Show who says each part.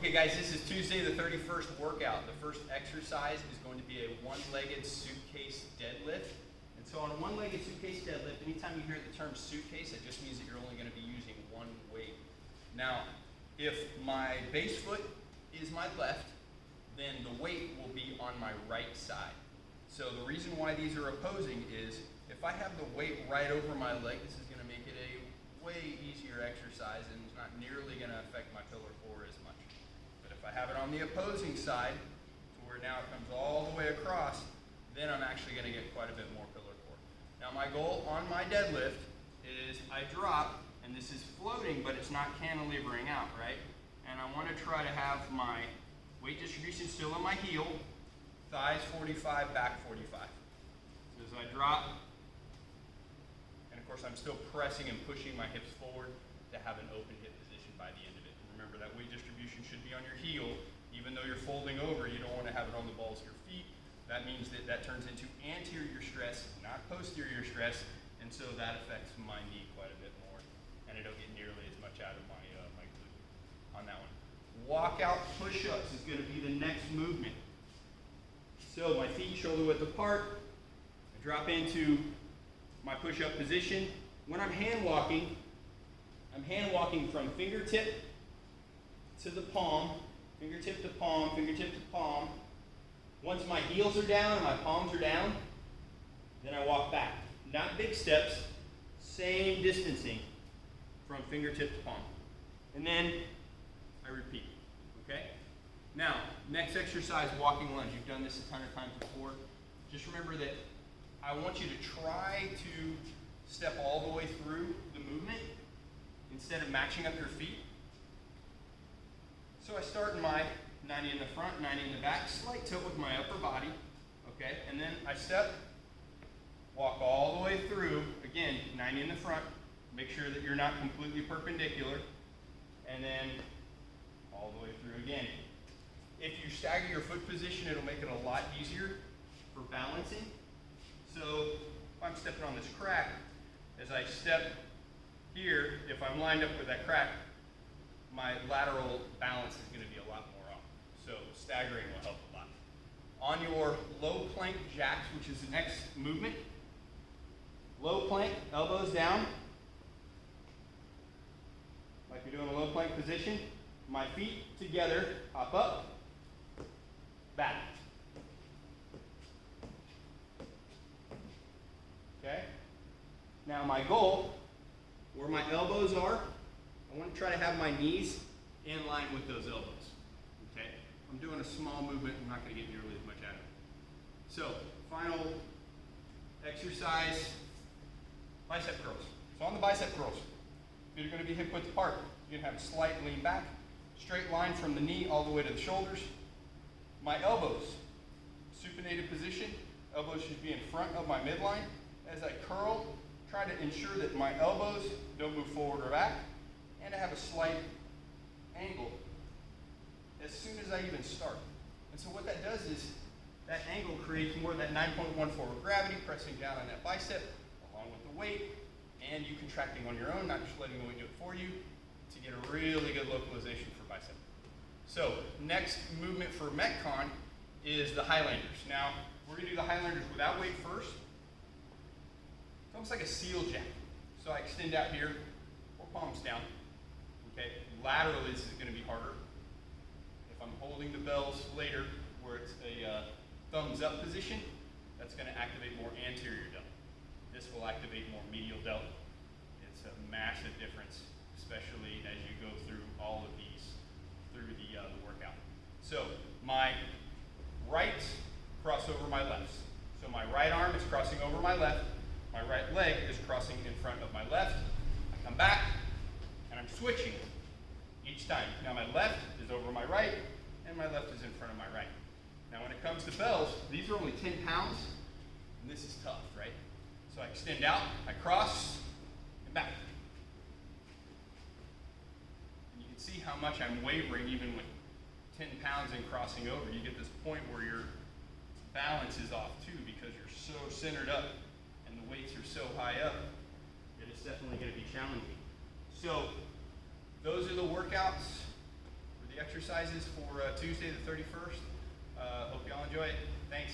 Speaker 1: Okay guys, this is Tuesday the 31st workout. The first exercise is going to be a one-legged suitcase deadlift. And so on a one-legged suitcase deadlift, anytime you hear the term suitcase, it just means that you're only going to be using one weight. Now, if my base foot is my left, then the weight will be on my right side. So the reason why these are opposing is if I have the weight right over my leg, this is going to make it a way easier exercise and it's not nearly going to affect my pillar core as much. But if I have it on the opposing side, to where now it comes all the way across, then I'm actually going to get quite a bit more pillar core. Now my goal on my deadlift is I drop, and this is floating, but it's not cantilevering out, right? And I want to try to have my weight distribution still in my heel, thighs 45, back 45. So as I drop, and of course I'm still pressing and pushing my hips forward to have an open hip position by the end of it. And remember that weight distribution should be on your heel. Even though you're folding over, you don't want to have it on the balls of your feet. That means that that turns into anterior stress, not posterior stress, and so that affects my knee quite a bit more. And I don't get nearly as much out of my glute on that one. Walkout push-ups is going to be the next movement. So my feet shoulder width apart, I drop into my push-up position. When I'm hand walking from fingertip to the palm, fingertip to palm, fingertip to palm. Once my heels are down and my palms are down, then I walk back. Not big steps, same distancing from fingertip to palm. And then I repeat, okay? Now, next exercise, walking lunge. You've done this a ton of times before. Just remember that I want you to try to step all the way through the movement instead of matching up your feet. So I start in my 90 in the front, 90 in the back, slight tilt with my upper body, okay? And then I step, walk all the way through, again, 90 in the front, make sure that you're not completely perpendicular, and then all the way through again. If you stagger your foot position, it'll make it a lot easier for balancing. So if I'm stepping on this crack, as I step here, if I'm lined up with that crack, my lateral balance is going to be a lot more off. So staggering will help a lot. On your low plank jacks, which is the next movement, low plank, elbows down, like you're doing a low plank position. My feet together, hop up, back. Okay? Now my goal, where my elbows are, I want to try to have my knees in line with those elbows. Okay? I'm doing a small movement, I'm not going to get nearly as much out of it. So, final exercise, bicep curls. So on the bicep curls, you're going to be hip width apart. You're going to have a slight lean back, straight line from the knee all the way to the shoulders. My elbows, supinated position, elbows should be in front of my midline. As I curl, try to ensure that my elbows don't move forward or back, and I have a slight angle as soon as I even start. And so what that does is that angle creates more of that 9.1 forward gravity, pressing down on that bicep along with the weight, and you contracting on your own, not just letting the weight do it for you, to get a really good localization for bicep. So next movement for Metcon is the Highlanders. Now, we're going to do the Highlanders without weight first. It's almost like a seal jack. So I extend out here, 4 palms down. Okay, laterally this is going to be harder. If I'm holding the bells later, where it's a thumbs up position, that's going to activate more anterior delt. This will activate more medial delt. It's a massive difference, especially as you go through all of these through the workout. So my right cross over my left. So my right arm is crossing over my left. My right leg is crossing in front of my left. I come back, and I'm switching each time. Now my left is over my right, and my left is in front of my right. Now when it comes to bells, these are only 10 pounds, and this is tough, right? So I extend out, I cross, and back. And you can see how much I'm wavering even with 10 pounds and crossing over. You get this point where your balance is off too because you're so centered up and the weights are so high up that it's definitely going to be challenging. So those are the workouts for the exercises for Tuesday the 31st. Hope y'all enjoy it. Thanks.